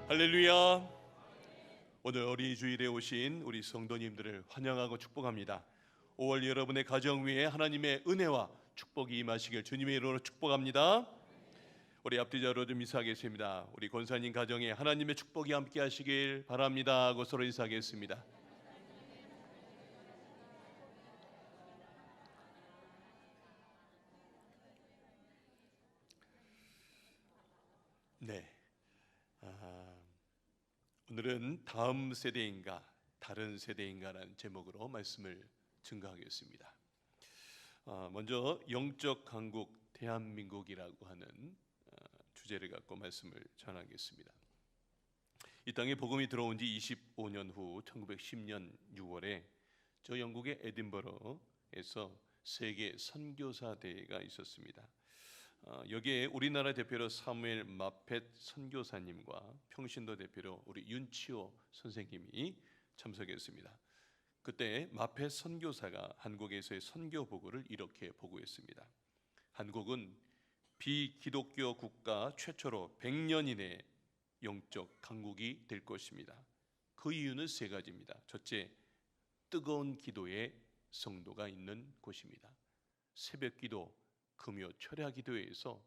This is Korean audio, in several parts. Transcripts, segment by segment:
할렐루야. 오늘 어린이 주일에 오신 우리 성도님들을 환영하고 축복합니다. 5월 여러분의 가정 위에 하나님의 은혜와 축복이 임하시길 주님의 이름으로 축복합니다. 우리 앞뒤자로 좀 인사하겠습니다. 우리 권사님 가정에 하나님의 축복이 함께 하시길 바랍니다 하고 서로 인사하겠습니다. 네. 오늘은 다음 세대인가 다른 세대인가라는 제목으로 말씀을 증거하겠습니다. 먼저 영적 강국 대한민국이라고 하는 주제를 갖고 말씀을 전하겠습니다. 이 땅에 복음이 들어온 지 25년 후 1910년 6월에 저 영국의 에딘버러에서 세계 선교사 대회가 있었습니다. 여기에 우리나라 대표로 사무엘 마펫 선교사님과 평신도 대표로 우리 윤치호 선생님이 참석했습니다. 그때 마펫 선교사가 한국에서의 선교 보고를 이렇게 보고했습니다. 한국은 비기독교 국가 최초로 100년 이내 영적 강국이 될 것입니다. 그 이유는 세 가지입니다. 첫째, 뜨거운 기도의 성도가 있는 곳입니다. 새벽 기도, 금요 철야 기도회에서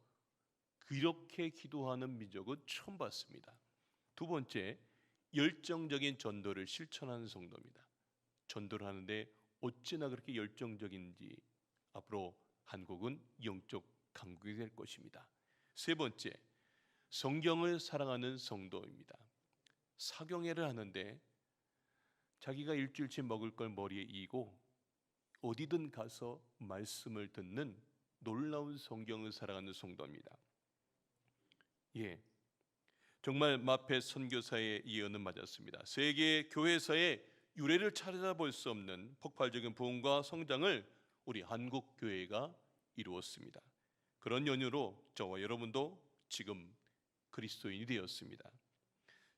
그렇게 기도하는 민족은 처음 봤습니다. 두 번째, 열정적인 전도를 실천하는 성도입니다. 전도를 하는데 어찌나 그렇게 열정적인지 앞으로 한국은 영적 강국이 될 것입니다. 세 번째, 성경을 사랑하는 성도입니다. 사경회를 하는데 자기가 일주일치 먹을 걸 머리에 이고 어디든 가서 말씀을 듣는 놀라운 성경을 사랑하는 성도입니다. 정말 마펫 선교사의 예언은 맞았습니다. 세계 교회사의 유래를 찾아볼 수 없는 폭발적인 부흥과 성장을 우리 한국 교회가 이루었습니다. 그런 연유로 저와 여러분도 지금 그리스도인이 되었습니다.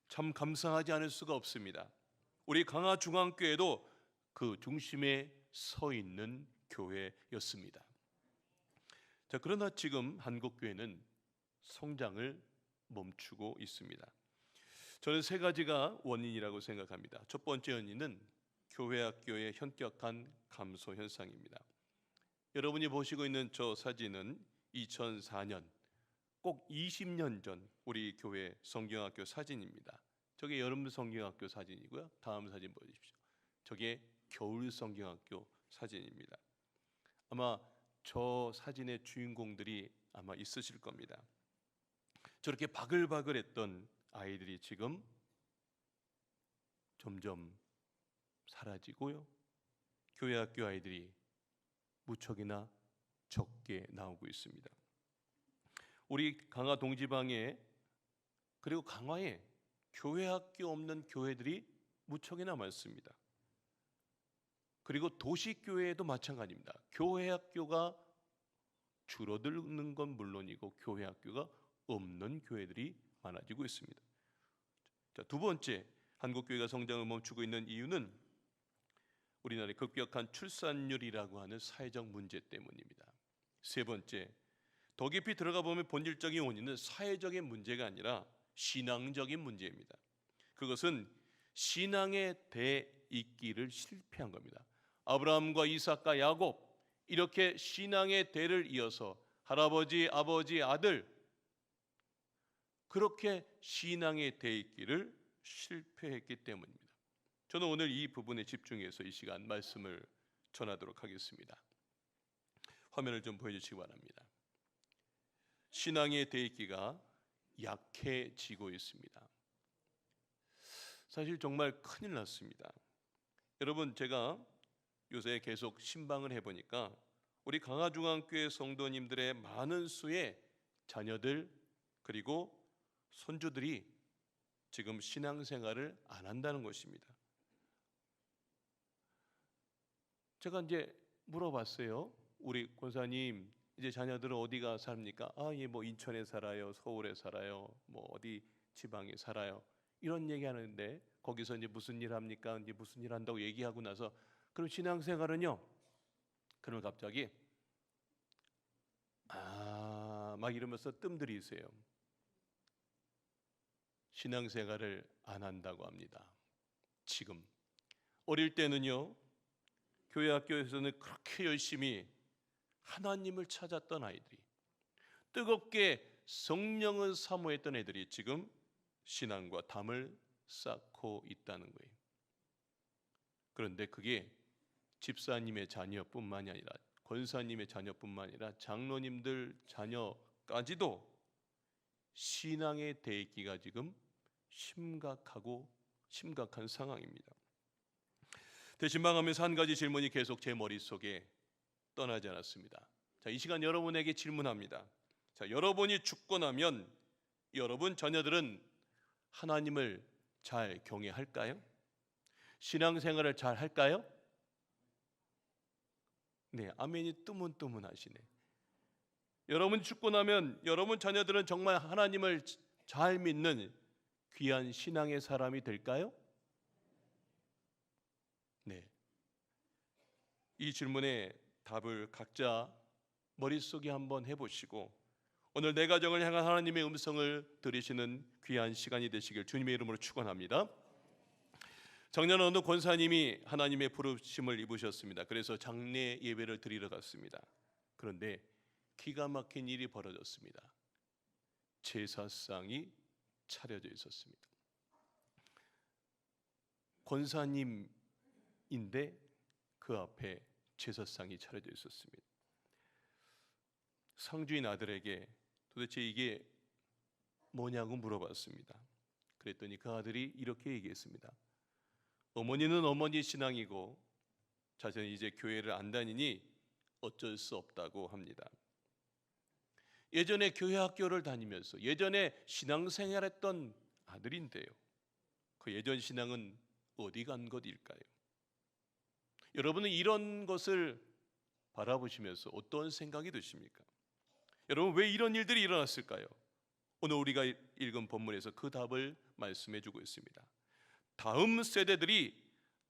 참 감사하지 않을 수가 없습니다. 우리 강화중앙교회도 그 중심에 서 있는 교회였습니다. 그러나 지금 한국교회는 성장을 멈추고 있습니다. 저는 세 가지가 원인이라고 생각합니다. 첫 번째 원인은 교회 학교의 현격한 감소 현상입니다. 여러분이 보시고 있는 저 사진은 2004년 꼭 20년 전 우리 교회 성경학교 사진입니다. 저게 여름 성경학교 사진이고요. 다음 사진 보십시오. 저게 겨울 성경학교 사진입니다. 아마 저 사진의 주인공들이 아마 있으실 겁니다. 저렇게 바글바글했던 아이들이 지금 점점 사라지고요. 교회 학교 아이들이 무척이나 적게 나오고 있습니다. 우리 강화 동지방에 그리고 강화에 교회 학교 없는 교회들이 무척이나 많습니다. 그리고 도시교회에도 마찬가지입니다. 교회 학교가 줄어드는 건 물론이고 교회 학교가 없는 교회들이 많아지고 있습니다. 두 번째, 한국교회가 성장을 멈추고 있는 이유는 우리나라의 급격한 출산율이라고 하는 사회적 문제 때문입니다. 세 번째, 더 깊이 들어가 보면 본질적인 원인은 사회적인 문제가 아니라 신앙적인 문제입니다. 그것은 신앙의 대잇기를 실패한 겁니다. 아브라함과 이삭과 야곱 이렇게 신앙의 대를 이어서 할아버지, 아버지, 아들 그렇게 신앙의 대잇기를 실패했기 때문입니다. 저는 오늘 이 부분에 집중해서 이 시간 말씀을 전하도록 하겠습니다. 화면을 좀 보여주시기 바랍니다. 신앙의 대잇기가 약해지고 있습니다. 사실 정말 큰일 났습니다. 여러분, 제가 요새 계속 신방을 해보니까 우리 강화중앙교회 성도님들의 많은 수의 자녀들 그리고 손주들이 지금 신앙생활을 안 한다는 것입니다. 제가 이제 물어봤어요. 우리 권사님, 이제 자녀들은 어디가 삽니까? 뭐 인천에 살아요, 서울에 살아요, 뭐 어디 지방에 살아요. 이런 얘기하는데 거기서 이제 무슨 일 합니까? 이제 무슨 일 한다고 얘기하고 나서 그럼 신앙생활은요? 그러면 갑자기 막 이러면서 뜸들이세요. 신앙생활을 안 한다고 합니다. 지금 어릴 때는요, 교회 학교에서는 그렇게 열심히 하나님을 찾았던 아이들이, 뜨겁게 성령을 사모했던 애들이 지금 신앙과 담을 쌓고 있다는 거예요. 그런데 그게 집사님의 자녀뿐만이 아니라, 권사님의 자녀뿐만 아니라 장로님들 자녀까지도 신앙의 대기가 지금 심각한 상황입니다. 대신방하면서 한 가지 질문이 계속 제 머릿속에 떠나지 않았습니다. 자, 이 시간 여러분에게 질문합니다. 자, 여러분이 죽고 나면 여러분 자녀들은 하나님을 잘 경외할까요? 신앙생활을 잘 할까요? 네, 아멘이 뜨문뜨문하시네. 여러분 죽고 나면 여러분 자녀들은 정말 하나님을 잘 믿는 귀한 신앙의 사람이 될까요? 네. 이 질문에 답을 각자 머릿속에 한번 해보시고 오늘 내 가정을 향한 하나님의 음성을 들으시는 귀한 시간이 되시길 주님의 이름으로 축원합니다. 작년 어느 권사님이 하나님의 부르심을 입으셨습니다. 그래서 장례 예배를 드리러 갔습니다. 그런데 기가 막힌 일이 벌어졌습니다. 제사상이 차려져 있었습니다. 권사님인데 그 앞에 제사상이 차려져 있었습니다. 상주인 아들에게 도대체 이게 뭐냐고 물어봤습니다. 그랬더니 그 아들이 이렇게 얘기했습니다. 어머니는 어머니 신앙이고 자신은 이제 교회를 안 다니니 어쩔 수 없다고 합니다. 예전에 교회 학교를 다니면서 예전에 신앙생활했던 아들인데요, 그 예전 신앙은 어디 간 것일까요? 여러분은 이런 것을 바라보시면서 어떤 생각이 드십니까? 여러분, 왜 이런 일들이 일어났을까요? 오늘 우리가 읽은 본문에서 그 답을 말씀해 주고 있습니다. 다음 세대들이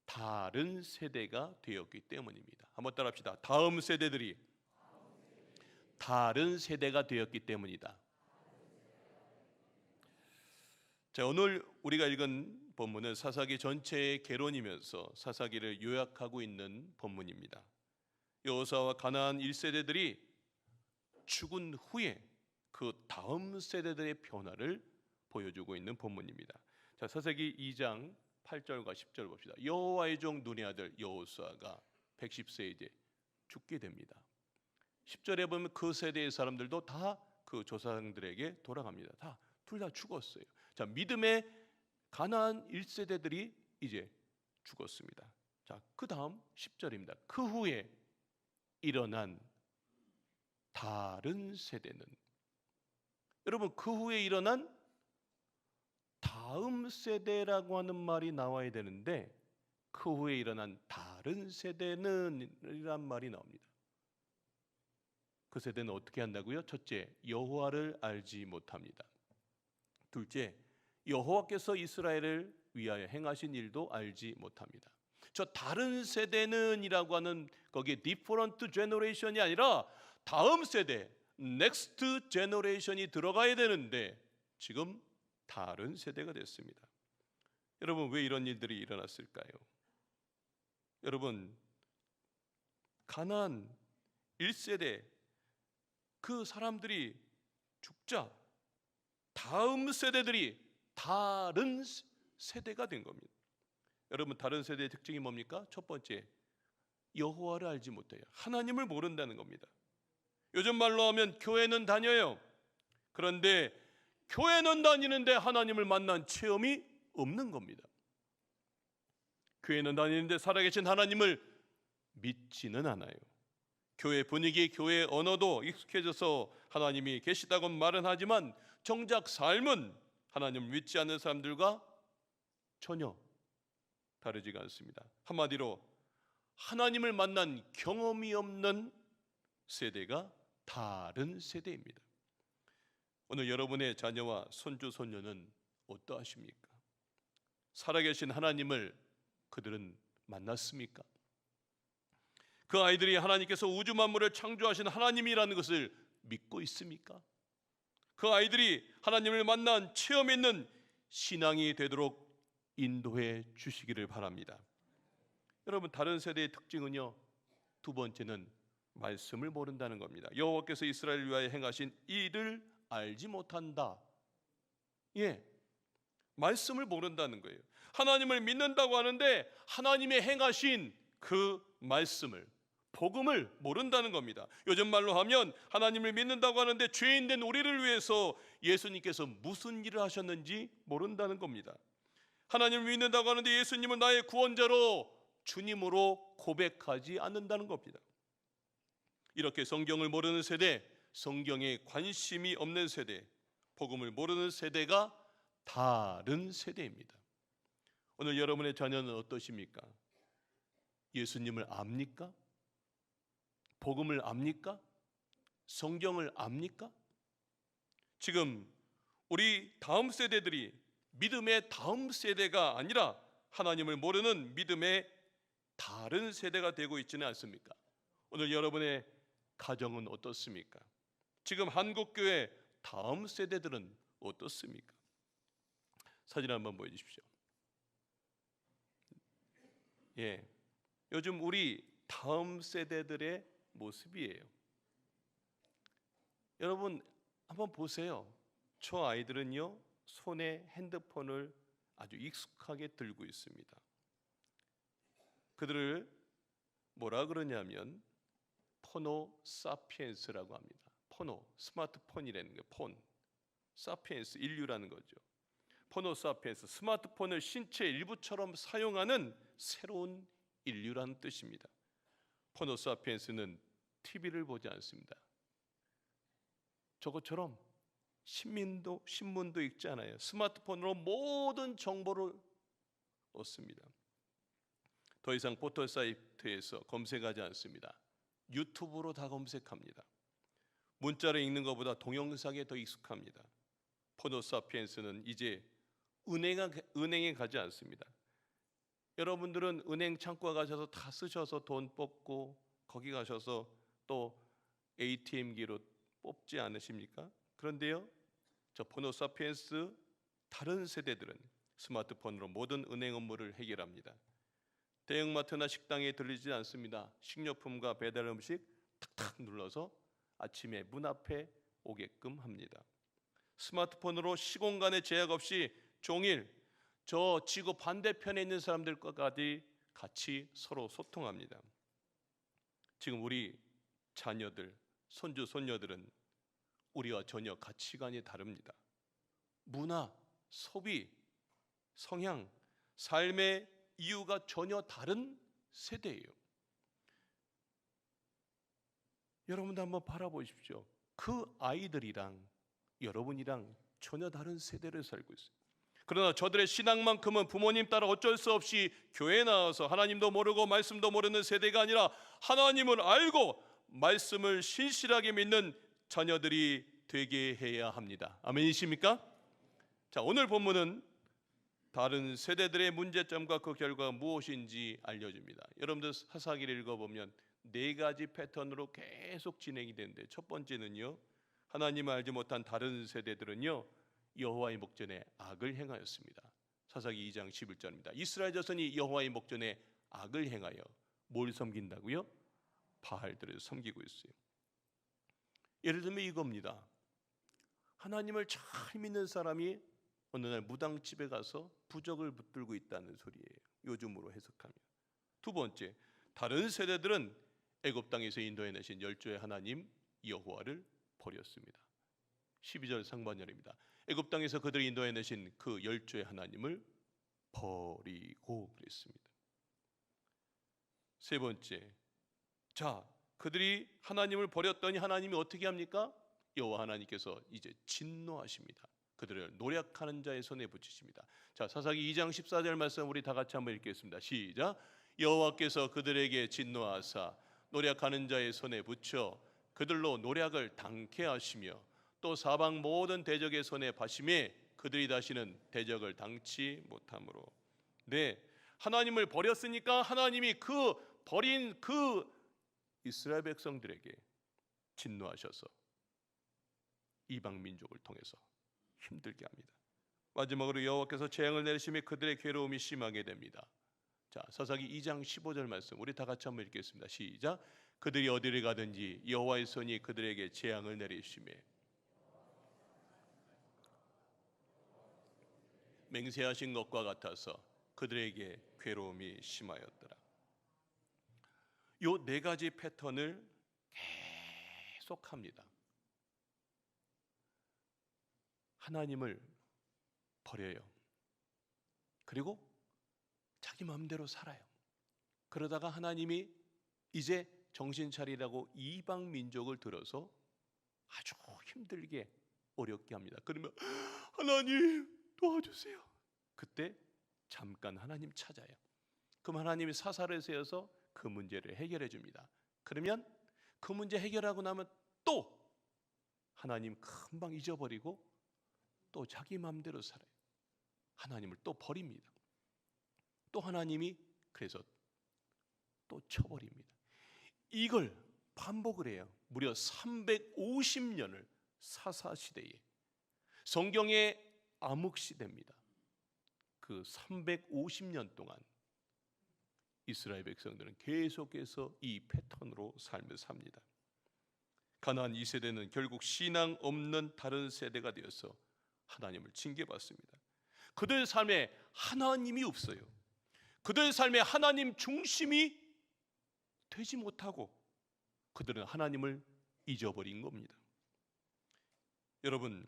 다른 세대가 되었기 때문입니다. 한번 따라합시다. 다음 세대들이 다른 세대가 되었기 때문이다. 자, 오늘 우리가 읽은 본문은 사사기 전체의 개론이면서 사사기를 요약하고 있는 본문입니다. 여호사와 가나안 1세대들이 죽은 후에 그 다음 세대들의 변화를 보여주고 있는 본문입니다. 자, 사사기 2장 8절과 10절 봅시다. 여호와의 종 눈의 아들 여호수아가 110세에 이제 죽게 됩니다. 10절에 보면 그 세대의 사람들도 다 그 조상들에게 돌아갑니다. 다 둘 다 죽었어요. 자, 믿음의 가나안 1세대들이 이제 죽었습니다. 자, 그 다음 10절입니다. 그 후에 일어난 다른 세대는, 여러분, 그 후에 일어난 다음 세대라고 하는 말이 나와야 되는데 그 후에 일어난 다른 세대는 이란 말이 나옵니다. 그 세대는 어떻게 한다고요? 첫째, 여호와를 알지 못합니다. 둘째, 여호와께서 이스라엘을 위하여 행하신 일도 알지 못합니다. 저 다른 세대는 이라고 하는 거기에 different generation이 아니라 다음 세대, next generation이 들어가야 되는데 지금 다른 세대가 됐습니다. 여러분, 왜 이런 일들이 일어났을까요? 여러분, 가나안 1세대 그 사람들이 죽자 다음 세대들이 다른 세대가 된 겁니다. 여러분, 다른 세대의 특징이 뭡니까? 첫 번째, 여호와를 알지 못해요. 하나님을 모른다는 겁니다. 요즘 말로 하면 교회는 다녀요. 그런데 교회는 다니는데 하나님을 만난 체험이 없는 겁니다. 교회는 다니는데 살아계신 하나님을 믿지는 않아요. 교회 분위기, 교회 언어도 익숙해져서 하나님이 계시다고 말은 하지만 정작 삶은 하나님을 믿지 않는 사람들과 전혀 다르지가 않습니다. 한마디로 하나님을 만난 경험이 없는 세대가 다른 세대입니다. 오늘 여러분의 자녀와 손주, 손녀는 어떠하십니까? 살아계신 하나님을 그들은 만났습니까? 그 아이들이 하나님께서 우주 만물을 창조하신 하나님이라는 것을 믿고 있습니까? 그 아이들이 하나님을 만난 체험 있는 신앙이 되도록 인도해 주시기를 바랍니다. 여러분, 다른 세대의 특징은요, 두 번째는 말씀을 모른다는 겁니다. 여호와께서 이스라엘을 위하여 행하신 일을 알지 못한다. 말씀을 모른다는 거예요. 하나님을 믿는다고 하는데 하나님의 행하신 그 말씀을, 복음을 모른다는 겁니다. 요즘 말로 하면 하나님을 믿는다고 하는데 죄인된 우리를 위해서 예수님께서 무슨 일을 하셨는지 모른다는 겁니다. 하나님을 믿는다고 하는데 예수님은 나의 구원자로, 주님으로 고백하지 않는다는 겁니다. 이렇게 성경을 모르는 세대, 성경에 관심이 없는 세대, 복음을 모르는 세대가 다른 세대입니다. 오늘 여러분의 자녀는 어떠십니까? 예수님을 압니까? 복음을 압니까? 성경을 압니까? 지금 우리 다음 세대들이 믿음의 다음 세대가 아니라 하나님을 모르는 믿음의 다른 세대가 되고 있지는 않습니까? 오늘 여러분의 가정은 어떻습니까? 지금 한국교회 다음 세대들은 어떻습니까? 사진 한번 보여주십시오. 요즘 우리 다음 세대들의 모습이에요. 여러분 한번 보세요. 저 아이들은요, 손에 핸드폰을 아주 익숙하게 들고 있습니다. 그들을 뭐라 그러냐면 포노 사피엔스라고 합니다. 포노, 스마트폰이라는 게 폰, 사피엔스, 인류라는 거죠. 포노 사피엔스, 스마트폰을 신체 일부처럼 사용하는 새로운 인류라는 뜻입니다. 포노 사피엔스는 TV를 보지 않습니다. 저것처럼 신문도 읽지 않아요. 스마트폰으로 모든 정보를 얻습니다. 더 이상 포털 사이트에서 검색하지 않습니다. 유튜브로 다 검색합니다. 문자를 읽는 것보다 동영상에 더 익숙합니다. 포노 사피엔스는 이제 은행에 가지 않습니다. 여러분들은 은행 창구에 가셔서 다 쓰셔서 돈 뽑고 거기 가셔서 또 ATM기로 뽑지 않으십니까? 그런데요, 저 포노 사피엔스 다른 세대들은 스마트폰으로 모든 은행 업무를 해결합니다. 대형마트나 식당에 들리지 않습니다. 식료품과 배달 음식 탁탁 눌러서 아침에 문 앞에 오게끔 합니다. 스마트폰으로 시공간의 제약 없이 종일 저 지구 반대편에 있는 사람들과까지 같이 서로 소통합니다. 지금 우리 자녀들, 손주, 손녀들은 우리와 전혀 가치관이 다릅니다. 문화, 소비, 성향, 삶의 이유가 전혀 다른 세대예요. 여러분도 한번 바라보십시오. 그 아이들이랑 여러분이랑 전혀 다른 세대를 살고 있어요. 그러나 저들의 신앙만큼은 부모님 따라 어쩔 수 없이 교회에 나와서 하나님도 모르고 말씀도 모르는 세대가 아니라 하나님을 알고 말씀을 신실하게 믿는 자녀들이 되게 해야 합니다. 아멘이십니까? 자, 오늘 본문은 다른 세대들의 문제점과 그 결과가 무엇인지 알려줍니다. 여러분들 사사기를 읽어보면 네 가지 패턴으로 계속 진행이 되는데, 첫 번째는요, 하나님을 알지 못한 다른 세대들은요, 여호와의 목전에 악을 행하였습니다. 사사기 2장 11절입니다. 이스라엘 자손이 여호와의 목전에 악을 행하여 뭘 섬긴다고요? 바알들을 섬기고 있어요. 예를 들면 이겁니다. 하나님을 잘 믿는 사람이 어느 날 무당집에 가서 부적을 붙들고 있다는 소리예요. 요즘으로 해석하면. 두 번째, 다른 세대들은 애굽 땅에서 인도해내신 열조의 하나님 여호와를 버렸습니다. 12절 상반절입니다. 애굽 땅에서 그들이 인도해내신 그 열조의 하나님을 버리고 그랬습니다. 세 번째, 자, 그들이 하나님을 버렸더니 하나님이 어떻게 합니까? 여호와 하나님께서 이제 진노하십니다. 그들을 노략하는 자의 손에 붙이십니다. 자, 사사기 2장 14절 말씀 우리 다 같이 한번 읽겠습니다. 시작. 여호와께서 그들에게 진노하사 노략하는 자의 손에 붙여 그들로 노략을 당케 하시며 또 사방 모든 대적의 손에 파심에 그들이 다시는 대적을 당치 못하므로. 네, 하나님을 버렸으니까 하나님이 그 버린 그 이스라엘 백성들에게 진노하셔서 이방 민족을 통해서 힘들게 합니다. 마지막으로 여호와께서 재앙을 내리시며 그들의 괴로움이 심하게 됩니다. 자, 사사기 2장 15절 말씀 우리 다 같이 한번 읽겠습니다. 시작. 그들이 어디를 가든지 여호와의 손이 그들에게 재앙을 내리시며 맹세하신 것과 같아서 그들에게 괴로움이 심하였더라. 요 네 가지 패턴을 계속합니다. 하나님을 버려요. 그리고 자기 마음대로 살아요. 그러다가 하나님이 이제 정신 차리라고 이방 민족을 들어서 아주 힘들게 어렵게 합니다. 그러면 하나님 도와주세요. 그때 잠깐 하나님 찾아요. 그럼 하나님이 사사를 세워서 그 문제를 해결해 줍니다. 그러면 그 문제 해결하고 나면 또 하나님 금방 잊어버리고 또 자기 마음대로 살아요. 하나님을 또 버립니다. 또 하나님이 그래서 또 쳐버립니다. 이걸 반복을 해요. 무려 350년을 사사시대에, 성경의 암흑시대입니다. 그 350년 동안 이스라엘 백성들은 계속해서 이 패턴으로 삶을 삽니다. 가나안 2세대는 결국 신앙 없는 다른 세대가 되어서 하나님을 징계받습니다. 그들 삶에 하나님이 없어요. 그들 삶에 하나님 중심이 되지 못하고 그들은 하나님을 잊어버린 겁니다. 여러분,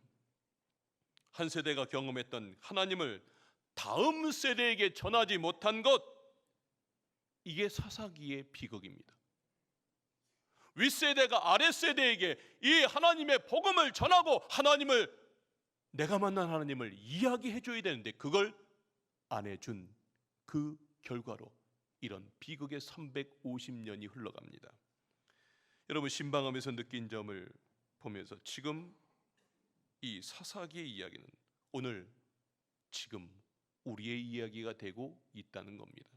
한 세대가 경험했던 하나님을 다음 세대에게 전하지 못한 것, 이게 사사기의 비극입니다. 윗세대가 아랫세대에게 이 하나님의 복음을 전하고 하나님을, 내가 만난 하나님을 이야기해 줘야 되는데 그걸 안 해준 그 결과로 이런 비극의 350년이 흘러갑니다. 여러분, 신방하면서 느낀 점을 보면서 지금 이 사사기의 이야기는 오늘 지금 우리의 이야기가 되고 있다는 겁니다.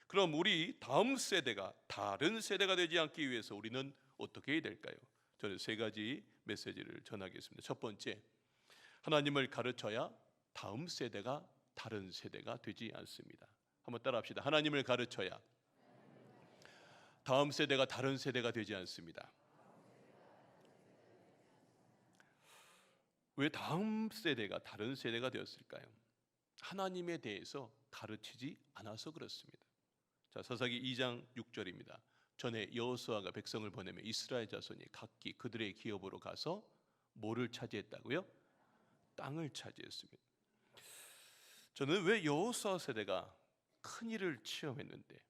그럼 우리 다음 세대가 다른 세대가 되지 않기 위해서 우리는 어떻게 해야 될까요? 저는 세 가지 메시지를 전하겠습니다. 첫 번째, 하나님을 가르쳐야 다음 세대가 다른 세대가 되지 않습니다. 한번 따라합시다. 하나님을 가르쳐야 다음 세대가 다른 세대가 되지 않습니다. 왜 다음 세대가 다른 세대가 되었을까요? 하나님에 대해서 가르치지 않아서 그렇습니다. 자, 사사기 2장 6절입니다. 전에 여호수아가 백성을 보내며 이스라엘 자손이 각기 그들의 기업으로 가서 뭐를 차지했다고요? 땅을 차지했습니다. 저는 왜 여호수아 세대가 큰 일을 체험했는데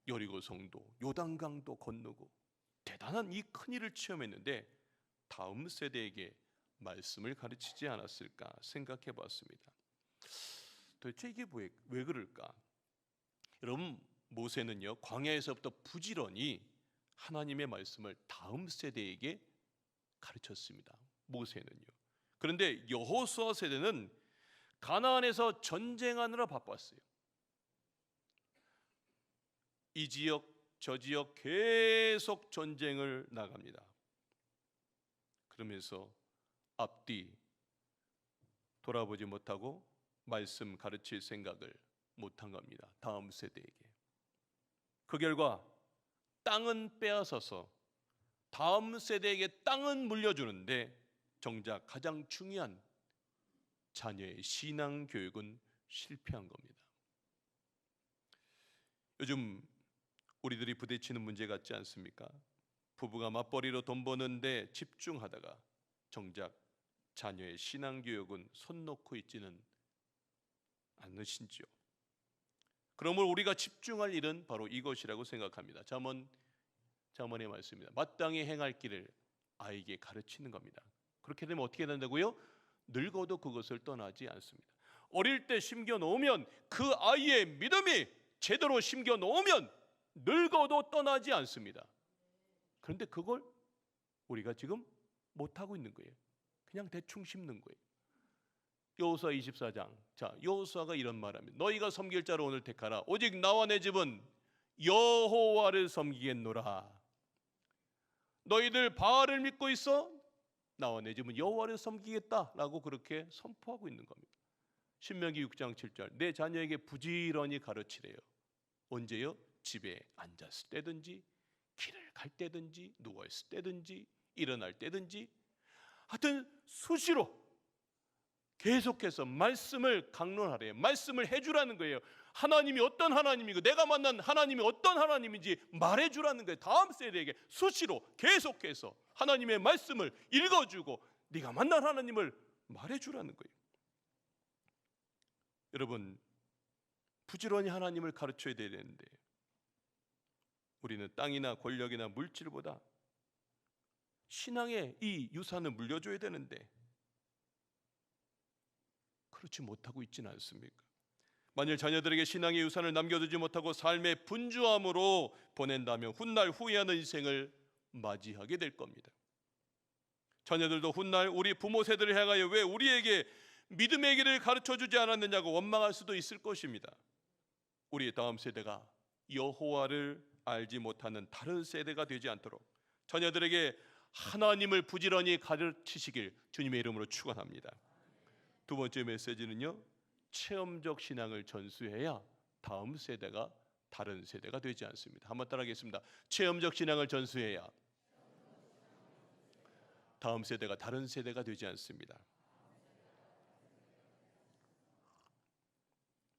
여리고 성도, 요단강도 건너고 대단한 이 큰 일을 체험했는데 다음 세대에게 말씀을 가르치지 않았을까 생각해 봤습니다. 도대체 이게 왜 그럴까? 여러분, 모세는요 광야에서부터 부지런히 하나님의 말씀을 다음 세대에게 가르쳤습니다. 모세는요. 그런데 여호수아 세대는 가나안에서 전쟁하느라 바빴어요. 이 지역 저 지역 계속 전쟁을 나갑니다. 그러면서 앞뒤 돌아보지 못하고 말씀 가르칠 생각을 못한 겁니다. 다음 세대에게. 그 결과 땅은 빼앗아서 다음 세대에게 땅은 물려주는데 정작 가장 중요한 자녀의 신앙 교육은 실패한 겁니다. 요즘 우리들이 부딪히는 문제 같지 않습니까? 부부가 맞벌이로 돈 버는데 집중하다가 정작 자녀의 신앙 교육은 손 놓고 있지는 않으신지요? 그러므로 우리가 집중할 일은 바로 이것이라고 생각합니다. 잠언의 말씀입니다. 마땅히 행할 길을 아이에게 가르치는 겁니다. 그렇게 되면 어떻게 된다고요? 늙어도 그것을 떠나지 않습니다. 어릴 때 심겨 놓으면 그 아이의 믿음이 제대로 심겨 놓으면 늙어도 떠나지 않습니다. 그런데 그걸 우리가 지금 못하고 있는 거예요. 그냥 대충 심는 거예요. 여호수아 24장. 자, 여호수아가 이런 말합니다. 너희가 섬길 자를 오늘 택하라. 오직 나와 내 집은 여호와를 섬기겠노라. 너희들 바알을 믿고 있어? 나와 내 집은 여호와를 섬기겠다라고 그렇게 선포하고 있는 겁니다. 신명기 6장 7절 내 자녀에게 부지런히 가르치래요. 언제요? 집에 앉았을 때든지 길을 갈 때든지 누워있을 때든지 일어날 때든지 하여튼 수시로 계속해서 말씀을 강론하래요. 말씀을 해주라는 거예요. 하나님이 어떤 하나님이고 내가 만난 하나님이 어떤 하나님인지 말해주라는 거예요. 다음 세대에게 수시로 계속해서 하나님의 말씀을 읽어주고 네가 만난 하나님을 말해주라는 거예요. 여러분, 부지런히 하나님을 가르쳐야 되는데 우리는 땅이나 권력이나 물질보다 신앙의 이 유산을 물려줘야 되는데 그렇지 못하고 있지는 않습니까? 만일 자녀들에게 신앙의 유산을 남겨두지 못하고 삶의 분주함으로 보낸다면 훗날 후회하는 인생을 맞이하게 될 겁니다. 자녀들도 훗날 우리 부모 세대를 향하여 왜 우리에게 믿음의 길을 가르쳐주지 않았느냐고 원망할 수도 있을 것입니다. 우리 다음 세대가 여호와를 알지 못하는 다른 세대가 되지 않도록 자녀들에게 하나님을 부지런히 가르치시길 주님의 이름으로 축원합니다. 두 번째 메시지는요, 체험적 신앙을 전수해야 다음 세대가 다른 세대가 되지 않습니다. 한번 따라하겠습니다. 체험적 신앙을 전수해야 다음 세대가 다른 세대가 되지 않습니다.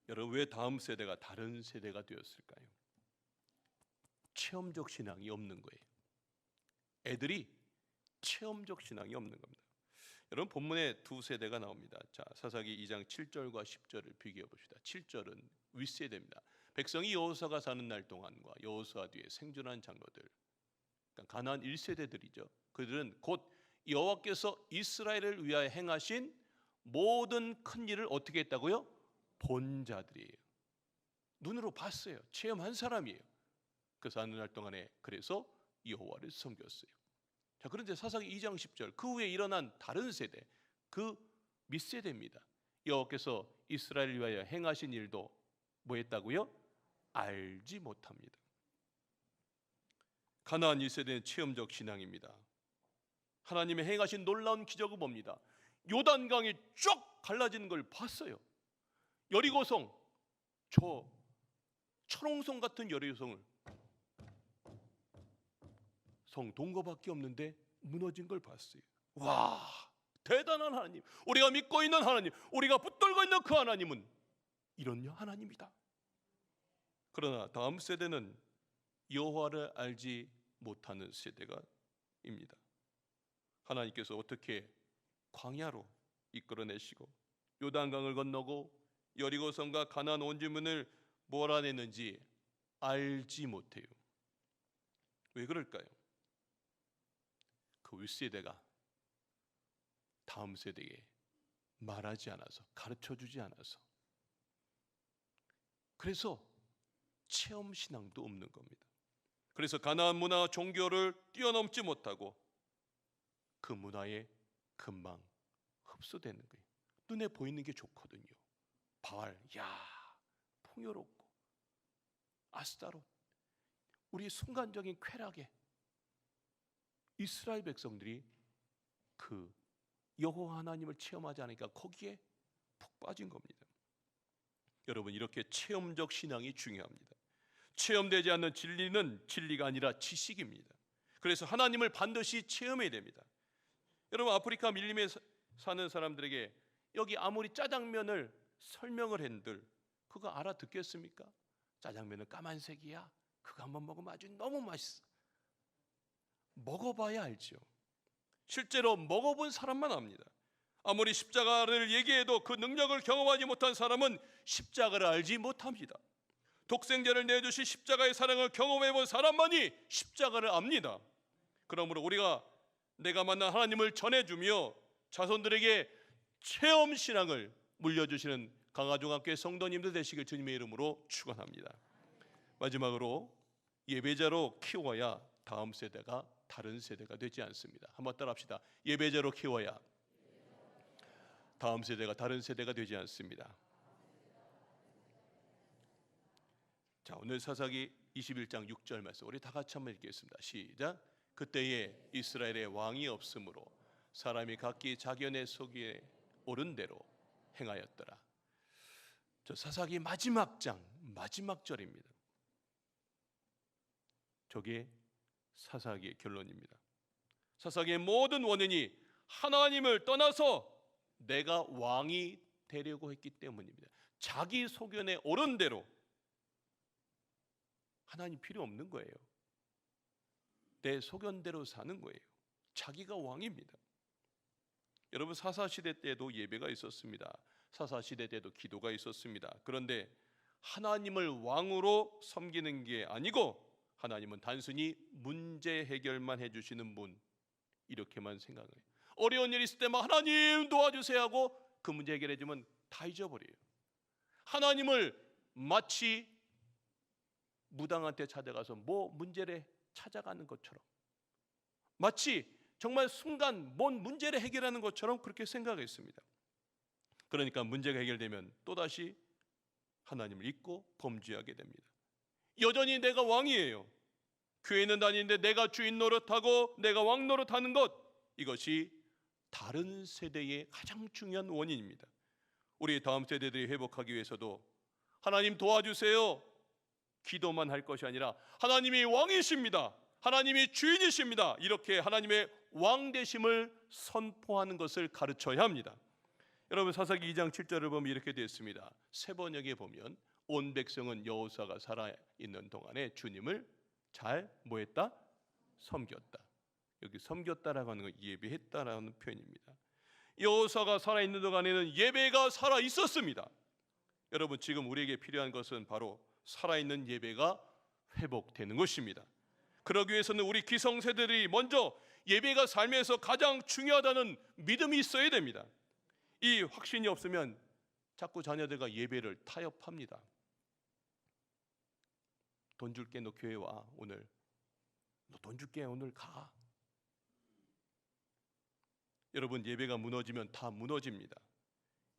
여러분, 왜 다음 세대가 다른 세대가 되었을까요? 체험적 신앙이 없는 거예요. 애들이 체험적 신앙이 없는 겁니다. 여러분, 본문에 두 세대가 나옵니다. 자, 사사기 2장 7절과 10절을 비교해 봅시다. 7절은 윗세대입니다. 백성이 여호수아가 사는 날 동안과 여호수아 뒤에 생존한 장로들, 그러니까 가나안 1세대들이죠. 그들은 곧 여호와께서 이스라엘을 위하여 행하신 모든 큰 일을 어떻게 했다고요? 본 자들이에요. 눈으로 봤어요. 체험한 사람이에요. 그래서 어느 날 동안에 그래서 여호와를 섬겼어요. 자, 그런데 사사기 2장 10절 그 후에 일어난 다른 세대, 그 밑세대입니다. 여호와께서 이스라엘을 위하여 행하신 일도 뭐 했다고요? 알지 못합니다. 가나안 1세대는 체험적 신앙입니다. 하나님의 행하신 놀라운 기적을 봅니다. 요단강이 쭉 갈라지는 걸 봤어요. 여리고성, 저 철옹성 같은 여리고성을 성 동거밖에 없는데 무너진 걸 봤어요. 와, 대단한 하나님, 우리가 믿고 있는 하나님, 우리가 붙들고 있는 그 하나님은 이런 하나님이다. 그러나 다음 세대는 여호와를 알지 못하는 세대가 입니다. 하나님께서 어떻게 광야로 이끌어내시고 요단강을 건너고 여리고성과 가나안 온 주민을 몰아내는지 알지 못해요. 왜 그럴까요? 그 윗세대가 다음 세대에 말하지 않아서, 가르쳐주지 않아서, 그래서 체험신앙도 없는 겁니다. 그래서 가나안 문화와 종교를 뛰어넘지 못하고 그 문화에 금방 흡수되는 거예요. 눈에 보이는 게 좋거든요. 바알, 야, 풍요롭고 아스타롯, 우리 순간적인 쾌락에 이스라엘 백성들이 그 여호와 하나님을 체험하지 않으니까 거기에 푹 빠진 겁니다. 여러분, 이렇게 체험적 신앙이 중요합니다. 체험되지 않는 진리는 진리가 아니라 지식입니다. 그래서 하나님을 반드시 체험해야 됩니다. 여러분, 아프리카 밀림에 사는 사람들에게 여기 아무리 짜장면을 설명을 한들 그거 알아듣겠습니까? 짜장면은 까만색이야. 그거 한번 먹으면 아주 너무 맛있어. 먹어봐야 알죠. 실제로 먹어본 사람만 압니다. 아무리 십자가를 얘기해도 그 능력을 경험하지 못한 사람은 십자가를 알지 못합니다. 독생자를 내주신 십자가의 사랑을 경험해본 사람만이 십자가를 압니다. 그러므로 우리가 내가 만난 하나님을 전해주며 자손들에게 체험신앙을 물려주시는 강화중학교의 성도님들 되시길 주님의 이름으로 축원합니다. 마지막으로 예배자로 키워야 다음 세대가 다른 세대가 되지 않습니다. 한번 따라합시다. 예배자로 키워야 다음 세대가 다른 세대가 되지 않습니다. 자, 오늘 사사기 21장 6절 말씀 우리 다 같이 한번 읽겠습니다. 시작. 그때에 이스라엘에 왕이 없으므로 사람이 각기 자기의 속에 옳은 대로 행하였더라. 저 사사기 마지막 장 마지막 절입니다. 저게 사사기의 결론입니다. 사사기의 모든 원인이 하나님을 떠나서 내가 왕이 되려고 했기 때문입니다. 자기 소견에 옳은 대로. 하나님 필요 없는 거예요. 내 소견대로 사는 거예요. 자기가 왕입니다. 여러분, 사사시대 때도 예배가 있었습니다. 사사시대 때도 기도가 있었습니다. 그런데 하나님을 왕으로 섬기는 게 아니고 하나님은 단순히 문제 해결만 해주시는 분, 이렇게만 생각해요. 어려운 일 있을 때만 하나님 도와주세요 하고 그 문제 해결해주면 다 잊어버려요. 하나님을 마치 무당한테 찾아가서 뭐 문제를 찾아가는 것처럼, 마치 정말 순간 뭔 문제를 해결하는 것처럼 그렇게 생각했습니다. 그러니까 문제가 해결되면 또다시 하나님을 잊고 범죄하게 됩니다. 여전히 내가 왕이에요. 교회는 다니는데 내가 주인 노릇하고 내가 왕 노릇하는 것, 이것이 다른 세대의 가장 중요한 원인입니다. 우리 다음 세대들이 회복하기 위해서도 하나님 도와주세요 기도만 할 것이 아니라 하나님이 왕이십니다, 하나님이 주인이십니다, 이렇게 하나님의 왕되심을 선포하는 것을 가르쳐야 합니다. 여러분, 사사기 2장 7절을 보면 이렇게 되어 있습니다. 새 번역에 보면 온 백성은 여호사가 살아있는 동안에 주님을 잘 뭐했다? 섬겼다. 여기 섬겼다라고 하는 건 예배했다라는 표현입니다. 여호사가 살아있는 동안에는 예배가 살아있었습니다. 여러분, 지금 우리에게 필요한 것은 바로 살아있는 예배가 회복되는 것입니다. 그러기 위해서는 우리 기성세대들이 먼저 예배가 삶에서 가장 중요하다는 믿음이 있어야 됩니다. 이 확신이 없으면 자꾸 자녀들과 예배를 타협합니다. 돈 줄게, 너 교회 와, 오늘. 너 돈 줄게, 오늘 가. 여러분, 예배가 무너지면 다 무너집니다.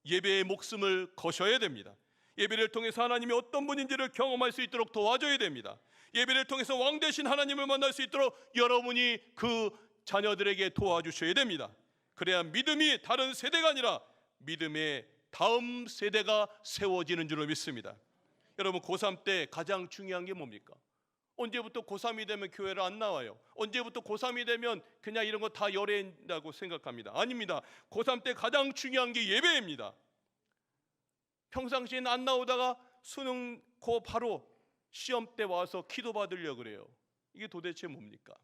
예배의 목숨을 거셔야 됩니다. 예배를 통해서 하나님이 어떤 분인지를 경험할 수 있도록 도와줘야 됩니다. 예배를 통해서 왕 되신 하나님을 만날 수 있도록 여러분이 그 자녀들에게 도와주셔야 됩니다. 그래야 믿음이 다른 세대가 아니라 믿음의 다음 세대가 세워지는 줄로 믿습니다. 여러분, 고3 때 가장 중요한 게 뭡니까? 언제부터 고3이 되면 교회를 안 나와요? 언제부터 고3이 되면 그냥 이런 거 다 열애한다고 생각합니다. 아닙니다. 고3 때 가장 중요한 게 예배입니다. 평상시에는 안 나오다가 수능 고 바로 시험 때 와서 기도 받으려고 그래요. 이게 도대체 뭡니까?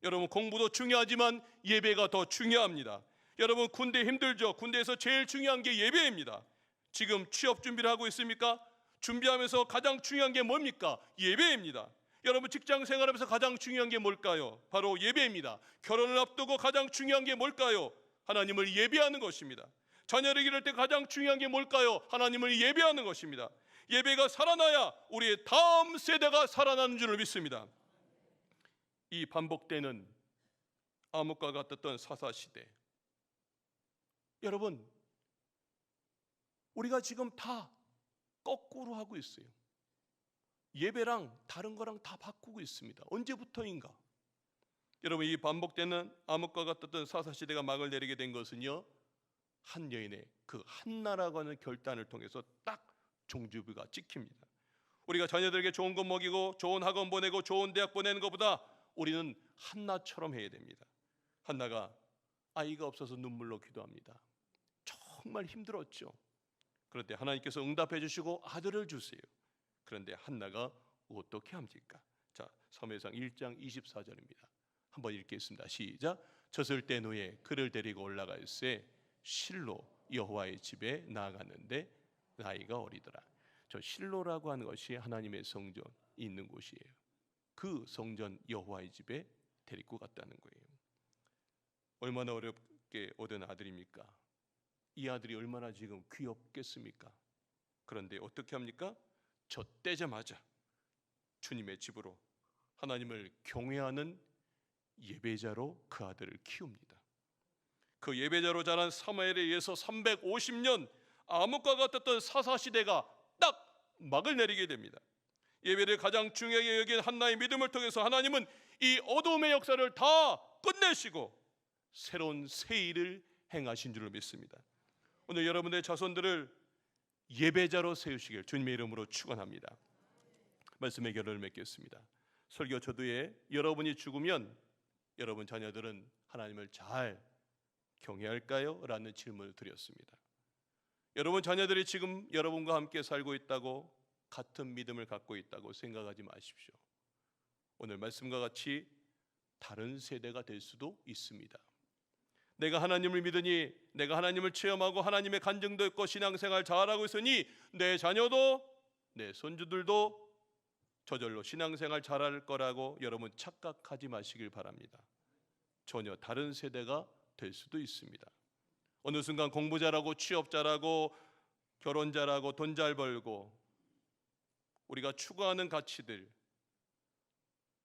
여러분, 공부도 중요하지만 예배가 더 중요합니다. 여러분, 군대 힘들죠? 군대에서 제일 중요한 게 예배입니다. 지금 취업 준비를 하고 있습니까? 준비하면서 가장 중요한 게 뭡니까? 예배입니다. 여러분, 직장 생활하면서 가장 중요한 게 뭘까요? 바로 예배입니다. 결혼을 앞두고 가장 중요한 게 뭘까요? 하나님을 예배하는 것입니다. 자녀를 기를 때 가장 중요한 게 뭘까요? 하나님을 예배하는 것입니다. 예배가 살아나야 우리의 다음 세대가 살아나는 줄을 믿습니다. 이 반복되는 암흑과 같았던 사사시대, 여러분, 우리가 지금 다 거꾸로 하고 있어요. 예배랑 다른 거랑 다 바꾸고 있습니다. 언제부터인가? 여러분, 이 반복되는 암흑과 같았던 사사시대가 막을 내리게 된 것은요, 한 여인의 그 한나라고 하는 결단을 통해서 딱 종주부가 찍힙니다. 우리가 자녀들에게 좋은 것 먹이고 좋은 학원 보내고 좋은 대학 보내는 것보다 우리는 한나처럼 해야 됩니다. 한나가 아이가 없어서 눈물로 기도합니다. 정말 힘들었죠. 그런데 하나님께서 응답해 주시고 아들을 주세요. 그런데 한나가 어떻게 합니까? 자, 사무엘상 1장 24절입니다. 한번 읽겠습니다. 시작. 젖을 땐 후에 그를 데리고 올라갈새 실로 여호와의 집에 나아갔는데 나이가 어리더라. 저 실로라고 하는 것이 하나님의 성전이 있는 곳이에요. 그 성전 여호와의 집에 데리고 갔다는 거예요. 얼마나 어렵게 얻은 아들입니까? 이 아들이 얼마나 지금 귀엽겠습니까? 그런데 어떻게 합니까? 젖대자마자 주님의 집으로 하나님을 경외하는 예배자로 그 아들을 키웁니다. 그 예배자로 자란 사무엘에 의해서 350년 암흑과 같았던 사사시대가 딱 막을 내리게 됩니다. 예배를 가장 중요하게 여긴 한나의 믿음을 통해서 하나님은 이 어둠의 역사를 다 끝내시고 새로운 새 일을 행하신 줄로 믿습니다. 오늘 여러분의 자손들을 예배자로 세우시길 주님의 이름으로 축원합니다. 말씀의 결론을 맺겠습니다. 설교 초두에 여러분이 죽으면 여러분 자녀들은 하나님을 잘 경외할까요? 라는 질문을 드렸습니다. 여러분 자녀들이 지금 여러분과 함께 살고 있다고, 같은 믿음을 갖고 있다고 생각하지 마십시오. 오늘 말씀과 같이 다른 세대가 될 수도 있습니다. 내가 하나님을 믿으니, 내가 하나님을 체험하고 하나님의 간증도 있고 신앙생활 잘하고 있으니 내 자녀도, 내 손주들도 저절로 신앙생활 잘할 거라고 여러분 착각하지 마시길 바랍니다. 전혀 다른 세대가 될 수도 있습니다. 어느 순간 공부 잘하고 취업 잘하고 결혼 잘하고 돈 잘 벌고 우리가 추구하는 가치들,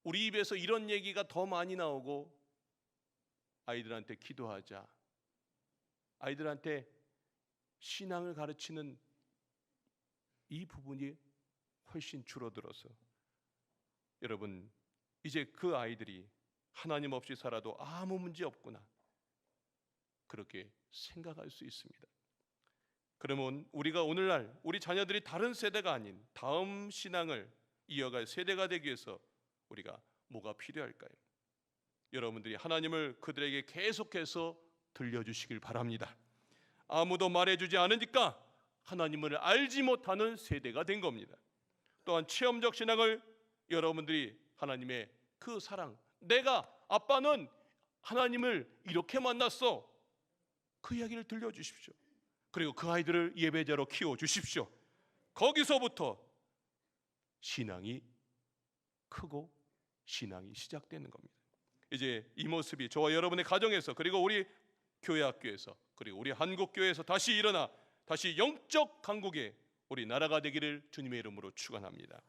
우리 입에서 이런 얘기가 더 많이 나오고 아이들한테 기도하자, 아이들한테 신앙을 가르치는 이 부분이 훨씬 줄어들어서 여러분 이제 그 아이들이 하나님 없이 살아도 아무 문제 없구나 그렇게 생각할 수 있습니다. 그러면 우리가 오늘날 우리 자녀들이 다른 세대가 아닌 다음 신앙을 이어갈 세대가 되기 위해서 우리가 뭐가 필요할까요? 여러분들이 하나님을 그들에게 계속해서 들려주시길 바랍니다. 아무도 말해주지 않으니까 하나님을 알지 못하는 세대가 된 겁니다. 또한 체험적 신앙을 여러분들이 하나님의 그 사랑, 내가 아빠는 하나님을 이렇게 만났어, 그 이야기를 들려주십시오. 그리고 그 아이들을 예배자로 키워주십시오. 거기서부터 신앙이 크고 신앙이 시작되는 겁니다. 이제 이 모습이 저와 여러분의 가정에서, 그리고 우리 교회 학교에서, 그리고 우리 한국교회에서 다시 일어나 다시 영적 강국의 우리 나라가 되기를 주님의 이름으로 축원합니다.